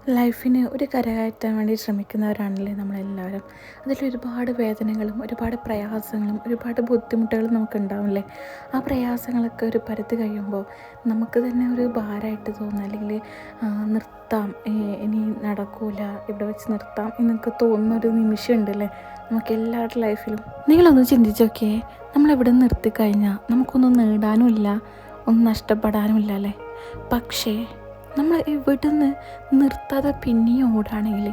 ലൈഫിന് ഒരു കരകയറ്റാൻ വേണ്ടി ശ്രമിക്കുന്നവരാണല്ലേ നമ്മളെല്ലാവരും. അതിലൊരുപാട് വേദനകളും ഒരുപാട് പ്രയാസങ്ങളും ഒരുപാട് ബുദ്ധിമുട്ടുകളും നമുക്കുണ്ടാവില്ലേ. ആ പ്രയാസങ്ങളൊക്കെ ഒരു പരിധി കഴിയുമ്പോൾ നമുക്ക് തന്നെ ഒരു ഭാരമായിട്ട് തോന്നുക, അല്ലെങ്കിൽ നിർത്താം, ഇനി നടക്കൂല, ഇവിടെ വെച്ച് നിർത്താം എന്നൊക്കെ തോന്നുന്നൊരു നിമിഷം ഉണ്ടല്ലേ നമുക്ക് എല്ലാവരുടെ ലൈഫിലും. നിങ്ങളൊന്ന് ചിന്തിച്ച് നോക്കിയേ, നമ്മളിവിടെ നിർത്തിക്കഴിഞ്ഞാൽ നമുക്കൊന്നും നേടാനും ഇല്ല, ഒന്നും നഷ്ടപ്പെടാനും ഇല്ല അല്ലേ. പക്ഷേ നമ്മൾ ഇവിടുന്ന് നിർത്താതെ പിന്നെയും ഓടുകയാണെങ്കിൽ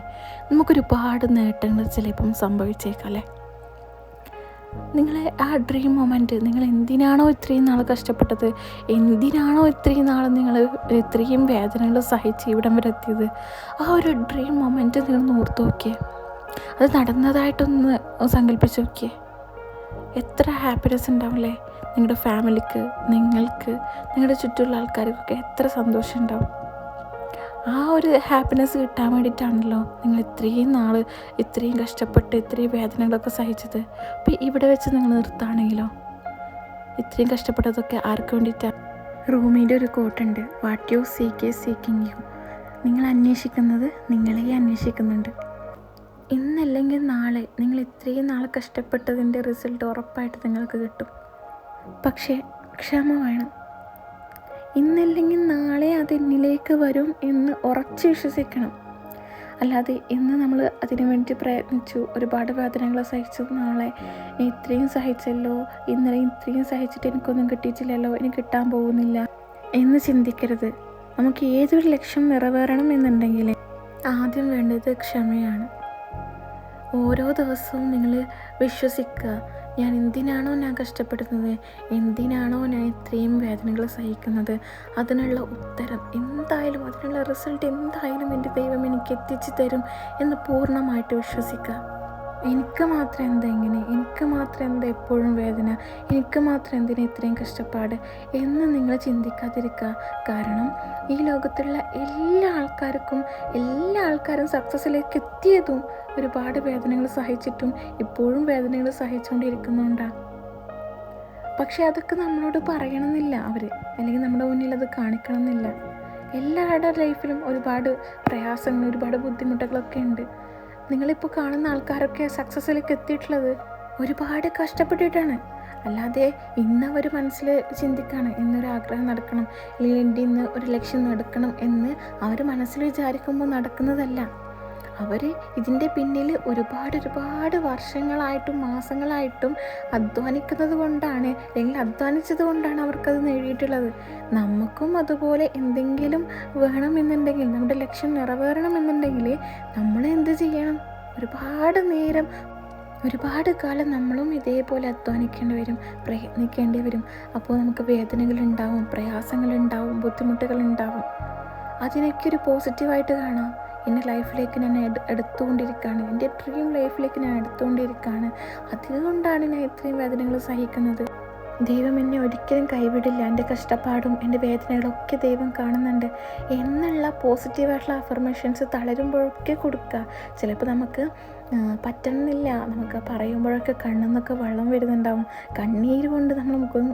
നമുക്കൊരുപാട് നേട്ടങ്ങൾ ചിലപ്പം സംഭവിച്ചേക്കാം അല്ലേ. നിങ്ങളെ ആ ഡ്രീം മൊമെൻറ്റ്, നിങ്ങൾ എന്തിനാണോ ഇത്രയും നാൾ കഷ്ടപ്പെട്ടത്, എന്തിനാണോ ഇത്രയും നാൾ നിങ്ങൾ ഇത്രയും വേദനകൾ സഹിച്ച് ഇവിടം വരെ എത്തിയത്, ആ ഒരു ഡ്രീം മൊമെൻറ്റ് നിങ്ങൾ ഓർത്ത് നോക്കിയേ, അത് നടന്നതായിട്ടൊന്ന് സങ്കല്പിച്ച് നോക്കിയേ, എത്ര ഹാപ്പിനെസ് ഉണ്ടാവില്ലേ. നിങ്ങളുടെ ഫാമിലിക്ക്, നിങ്ങൾക്ക്, നിങ്ങളുടെ ചുറ്റുമുള്ള ആൾക്കാർക്കൊക്കെ എത്ര സന്തോഷം ഉണ്ടാവും. ആ ഒരു ഹാപ്പിനെസ് കിട്ടാൻ വേണ്ടിയിട്ടാണല്ലോ നിങ്ങൾ ഇത്രയും നാൾ ഇത്രയും കഷ്ടപ്പെട്ട് ഇത്രയും വേദനകളൊക്കെ സഹിച്ചത്. അപ്പോൾ ഇവിടെ വെച്ച് നിങ്ങൾ നിർത്തുകയാണെങ്കിലോ, ഇത്രയും കഷ്ടപ്പെട്ടതൊക്കെ ആർക്ക് വേണ്ടിയിട്ടാണ്? റൂമിൻ്റെ ഒരു കോട്ടുണ്ട്, what you seek is seeking you. നിങ്ങൾ അന്വേഷിക്കുന്നത് നിങ്ങളെ അന്വേഷിക്കുന്നുണ്ട്. ഇന്നല്ലെങ്കിൽ നാളെ നിങ്ങൾ ഇത്രയും നാൾ കഷ്ടപ്പെട്ടതിൻ്റെ റിസൾട്ട് ഉറപ്പായിട്ട് നിങ്ങൾക്ക് കിട്ടും. പക്ഷേ ക്ഷമ വേണം. ഇന്നല്ലെങ്കിൽ നാളെ അത് എന്നിലേക്ക് വരും എന്ന് ഉറച്ച് വിശ്വസിക്കണം. അല്ലാതെ ഇന്ന് നമ്മൾ അതിനു വേണ്ടി പ്രയത്നിച്ചു, ഒരുപാട് വേദനകൾ സഹിച്ചു, നാളെ ഇത്രയും സഹിച്ചല്ലോ, ഇന്നലെ ഇത്രയും സഹിച്ചിട്ട് എനിക്കൊന്നും കിട്ടിയിട്ടില്ലല്ലോ, എനിക്ക് കിട്ടാൻ പോകുന്നില്ല എന്ന് ചിന്തിക്കരുത്. നമുക്ക് ഏതൊരു ലക്ഷ്യം നിറവേറണം എന്നുണ്ടെങ്കിൽ ആദ്യം വേണ്ടത് ക്ഷമയാണ്. ഓരോ ദിവസവും നിങ്ങൾ വിശ്വസിക്കുക, എന്തിനാണോ ഞാൻ കഷ്ടപ്പെടുന്നത്, എന്തിനാണോ ഞാൻ ഇത്രയും വേദനകൾ സഹിക്കുന്നത്, അതിനുള്ള ഉത്തരം എന്തായാലും, അതിനുള്ള റിസൾട്ട് എന്തായാലും എൻ്റെ ദൈവം എനിക്ക് എത്തിച്ചു തരും എന്ന് പൂർണ്ണമായിട്ട് വിശ്വസിക്കുക. എനിക്ക് മാത്രം എന്താ ഇങ്ങനെ, എനിക്ക് മാത്രം എന്താ എപ്പോഴും വേദന, എനിക്ക് മാത്രം എന്തിനാ ഇത്രയും കഷ്ടപ്പാട് എന്ന് നിങ്ങൾ ചിന്തിക്കാതിരിക്കുക. കാരണം ഈ ലോകത്തുള്ള എല്ലാ ആൾക്കാരും സക്സസ്സിലേക്ക് എത്തിയതും ഒരുപാട് വേദനകൾ സഹിച്ചിട്ടും ഇപ്പോഴും വേദനകൾ സഹിച്ചുകൊണ്ടിരിക്കുന്നുണ്ടാണ്. പക്ഷെ അതൊക്കെ നമ്മളോട് പറയണമെന്നില്ല അവർ, അല്ലെങ്കിൽ നമ്മുടെ മുന്നിൽ അത് കാണിക്കണമെന്നില്ല. എല്ലാവരുടെ ലൈഫിലും ഒരുപാട് പ്രയാസങ്ങൾ, ഒരുപാട് ബുദ്ധിമുട്ടുകളൊക്കെ ഉണ്ട്. നിങ്ങളിപ്പോൾ കാണുന്ന ആൾക്കാരൊക്കെ സക്സസ്സിലേക്ക് എത്തിയിട്ടുള്ളത് ഒരുപാട് കഷ്ടപ്പെട്ടിട്ടാണ്. അല്ലാതെ ഇന്നവർ മനസ്സിൽ ചിന്തിക്കുകയാണ് ഇന്നൊരാഗ്രഹം നടക്കണം, അല്ലെങ്കിൽ എൻ്റെ ഇന്ന് ഒരു ലക്ഷ്യം നടക്കണം എന്ന് അവർ മനസ്സിൽ വിചാരിക്കുമ്പോൾ നടക്കുന്നതല്ല. അവർ ഇതിൻ്റെ പിന്നിൽ ഒരുപാട് വർഷങ്ങളായിട്ടും മാസങ്ങളായിട്ടും അധ്വാനിക്കുന്നത് കൊണ്ടാണ്, അല്ലെങ്കിൽ അധ്വാനിച്ചത് കൊണ്ടാണ് അവർക്കത് നേടിയിട്ടുള്ളത്. നമുക്കും അതുപോലെ എന്തെങ്കിലും വേണമെന്നുണ്ടെങ്കിൽ, നമ്മുടെ ലക്ഷ്യം നിറവേറണമെന്നുണ്ടെങ്കിൽ നമ്മൾ എന്ത് ചെയ്യണം? ഒരുപാട് കാലം നമ്മളും ഇതേപോലെ അധ്വാനിക്കേണ്ടി വരും, പ്രയത്നിക്കേണ്ടി വരും. അപ്പോൾ നമുക്ക് വേദനകളുണ്ടാവും, പ്രയാസങ്ങളുണ്ടാവും, ബുദ്ധിമുട്ടുകളുണ്ടാവും. അതിനൊക്കെ ഒരു പോസിറ്റീവായിട്ട് കാണാം. എൻ്റെ ലൈഫിലേക്ക് ഞാൻ എടുത്തുകൊണ്ടിരിക്കുകയാണ്, എൻ്റെ ഡ്രീം ലൈഫിലേക്ക് ഞാൻ എടുത്തുകൊണ്ടിരിക്കുകയാണ്, അതുകൊണ്ടാണ് ഞാൻ ഇത്രയും വേദനകൾ സഹിക്കുന്നത്. ദൈവം എന്നെ ഒരിക്കലും കൈവിടില്ല, എൻ്റെ കഷ്ടപ്പാടും എൻ്റെ വേദനകളൊക്കെ ദൈവം കാണുന്നുണ്ട് എന്നുള്ള പോസിറ്റീവായിട്ടുള്ള അഫർമേഷൻസ് തളരുമ്പോഴൊക്കെ കൊടുക്കുക. ചിലപ്പോൾ നമുക്ക് പറ്റണമെന്നില്ല, നമുക്ക് പറയുമ്പോഴൊക്കെ കണ്ണിന്നൊക്കെ വെള്ളം വരുന്നുണ്ടാവും, കണ്ണീര് കൊണ്ട് നമ്മൾ മുഖം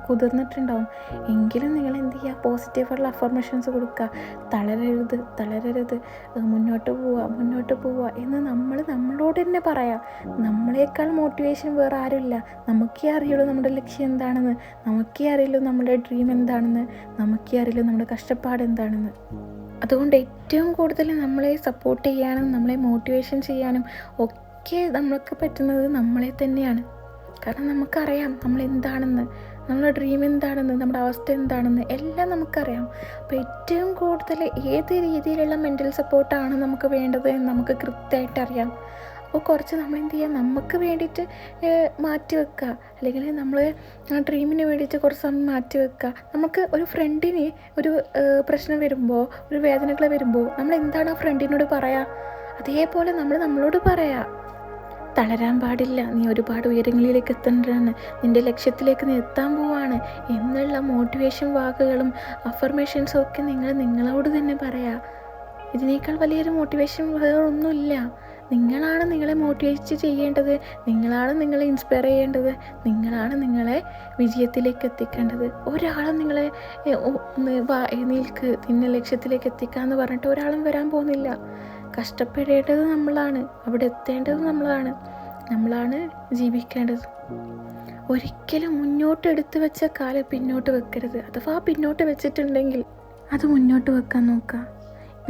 കുതിർന്നിട്ടുണ്ടാവും. എങ്കിലും നിങ്ങൾ എന്ത് ചെയ്യുക? പോസിറ്റീവായിട്ടുള്ള അഫർമേഷൻസ് കൊടുക്കുക. തളരരുത്, മുന്നോട്ട് പോവുക എന്ന് നമ്മളോട് തന്നെ പറയാം. നമ്മളെക്കാൾ മോട്ടിവേഷൻ വേറെ ആരുമില്ല. നമുക്കേ അറിയുള്ളൂ നമ്മുടെ ലക്ഷ്യം എന്താണെന്ന്, നമുക്കേ അറിയുള്ളൂ നമ്മുടെ ഡ്രീം എന്താണെന്ന്, നമുക്കേ അറിയുള്ളൂ നമ്മുടെ കഷ്ടപ്പാട് എന്താണെന്ന്. അതുകൊണ്ട് ഏറ്റവും കൂടുതൽ നമ്മളെ സപ്പോർട്ട് ചെയ്യാനും നമ്മളെ മോട്ടിവേഷൻ ചെയ്യാനും ഒക്കെ നമ്മൾക്ക് പറ്റുന്നത് നമ്മളെ തന്നെയാണ്. കാരണം നമുക്കറിയാം നമ്മളെന്താണെന്ന്, നമ്മുടെ ഡ്രീം എന്താണെന്ന്, നമ്മുടെ അവസ്ഥ എന്താണെന്ന് എല്ലാം നമുക്കറിയാം. അപ്പോൾ ഏറ്റവും കൂടുതൽ ഏത് രീതിയിലുള്ള മെൻ്റൽ സപ്പോർട്ടാണ് നമുക്ക് വേണ്ടത് എന്ന് നമുക്ക് കൃത്യമായിട്ട് അറിയാം. അപ്പോൾ കുറച്ച് നമ്മൾ എന്ത് ചെയ്യുക, നമുക്ക് വേണ്ടിയിട്ട് മാറ്റി വെക്കുക, അല്ലെങ്കിൽ നമ്മൾ ആ ഡ്രീമിന് വേണ്ടിയിട്ട് കുറച്ച് സമയം മാറ്റി വെക്കുക. നമുക്ക് ഒരു ഫ്രണ്ടിന് ഒരു പ്രശ്നം വരുമ്പോൾ, ഒരു വേദനകൾ വരുമ്പോൾ നമ്മൾ എന്താണ് ആ ഫ്രണ്ടിനോട് പറയുക, അതേപോലെ നമ്മളോട് പറയാം. തളരാൻ പാടില്ല, നീ ഒരുപാട് ഉയരങ്ങളിലേക്ക് എത്തേണ്ടതാണ്, നിൻ്റെ ലക്ഷ്യത്തിലേക്ക് നീ എത്താൻ പോവാണ് എന്നുള്ള മോട്ടിവേഷൻ വാക്കുകളും അഫർമേഷൻസും ഒക്കെ നിങ്ങളോട് തന്നെ പറയാം. ഇതിനേക്കാൾ വലിയൊരു മോട്ടിവേഷൻ വേറെ ഒന്നുമില്ല. നിങ്ങളാണ് നിങ്ങളെ മോട്ടിവേറ്റ് ചെയ്യേണ്ടത്, നിങ്ങളാണ് നിങ്ങളെ ഇൻസ്പയർ ചെയ്യേണ്ടത്, നിങ്ങളാണ് നിങ്ങളെ വിജയത്തിലേക്ക് എത്തിക്കേണ്ടത്. ഒരാളും നിങ്ങളെ എഴുന്നേൽക്ക് നിന്നെ ലക്ഷ്യത്തിലേക്ക് എത്തിക്കാമെന്ന് പറഞ്ഞിട്ട് ഒരാളും വരാൻ പോകുന്നില്ല. കഷ്ടപ്പെടേണ്ടത് നമ്മളാണ്, അവിടെ എത്തേണ്ടത് നമ്മളാണ് ജീവിക്കേണ്ടത്. ഒരിക്കലും മുന്നോട്ട് എടുത്തു വെച്ച കാല് പിന്നോട്ട് വെക്കരുത്. അഥവാ പിന്നോട്ട് വെച്ചിട്ടുണ്ടെങ്കിൽ അത് മുന്നോട്ട് വെക്കാൻ നോക്കുക.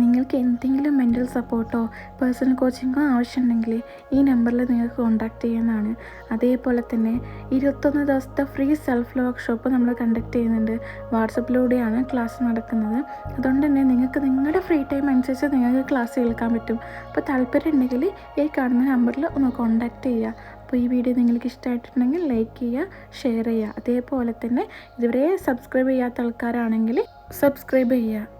നിങ്ങൾക്ക് എന്തെങ്കിലും മെൻ്റൽ സപ്പോർട്ടോ പേഴ്സണൽ കോച്ചിങ്ങോ ആവശ്യമുണ്ടെങ്കിൽ ഈ നമ്പറിൽ നിങ്ങൾക്ക് കോൺടാക്റ്റ് ചെയ്യാവുന്നതാണ്. അതേപോലെ തന്നെ 21 ദിവസത്തെ ഫ്രീ സെൽഫ് ലവ് വർക്ക്ഷോപ്പ് നമ്മൾ കണ്ടക്ട് ചെയ്യുന്നുണ്ട്. വാട്സപ്പിലൂടെയാണ് ക്ലാസ് നടക്കുന്നത്. അതുകൊണ്ട് തന്നെ നിങ്ങൾക്ക് നിങ്ങളുടെ ഫ്രീ ടൈം അനുസരിച്ച് നിങ്ങൾക്ക് ക്ലാസ് കേൾക്കാൻ പറ്റും. അപ്പോൾ താല്പര്യം ഉണ്ടെങ്കിൽ ഈ കാണുന്ന നമ്പറിൽ ഒന്ന് കോൺടാക്റ്റ് ചെയ്യുക. അപ്പോൾ ഈ വീഡിയോ നിങ്ങൾക്ക് ഇഷ്ടമായിട്ടുണ്ടെങ്കിൽ ലൈക്ക് ചെയ്യുക, ഷെയർ ചെയ്യുക. അതേപോലെ തന്നെ ഇതുവരെ സബ്സ്ക്രൈബ് ചെയ്യാത്ത ആൾക്കാരാണെങ്കിൽ സബ്സ്ക്രൈബ് ചെയ്യുക.